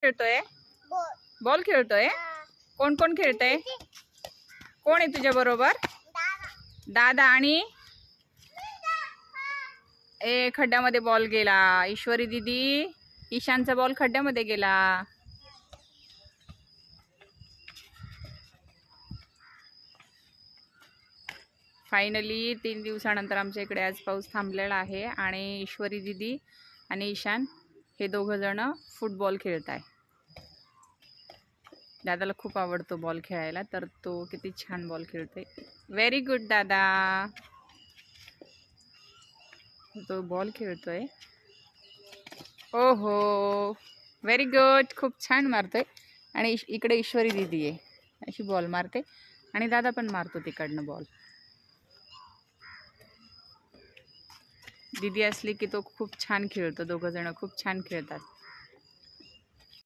खेळतोय? बॉल खेळतोय? कोण कोण खेळतय? कोण आहे तुझ्या बरोबर? दादा आणि खड्ड्यामध्ये बॉल गेला. ईश्वरी दीदी, ईशानचा बॉल खड्ड्यामध्ये गेला. फायनली 3 दिवसानंतर आमच्या इकडे आज पाऊस थांबलेला आहे आणि ईश्वरी दीदी आणि ईशान हे दोघं जण फुटबॉल खेळत आहे. दादाला खूप आवडतो बॉल खेळायला, तर तो किती छान बॉल खेळतोय. व्हेरी गुड दादा. तो बॉल खेळतोय. ओहो, व्हेरी गुड. खूप छान मारतोय. आणि इकडे ईश्वरी दीदी आहे, अशी बॉल मारते आणि दादा पण मारतो तिकडनं बॉल. दीदी असली की तो खूप छान खेळतो. दोघं जण खूप छान खेळतात.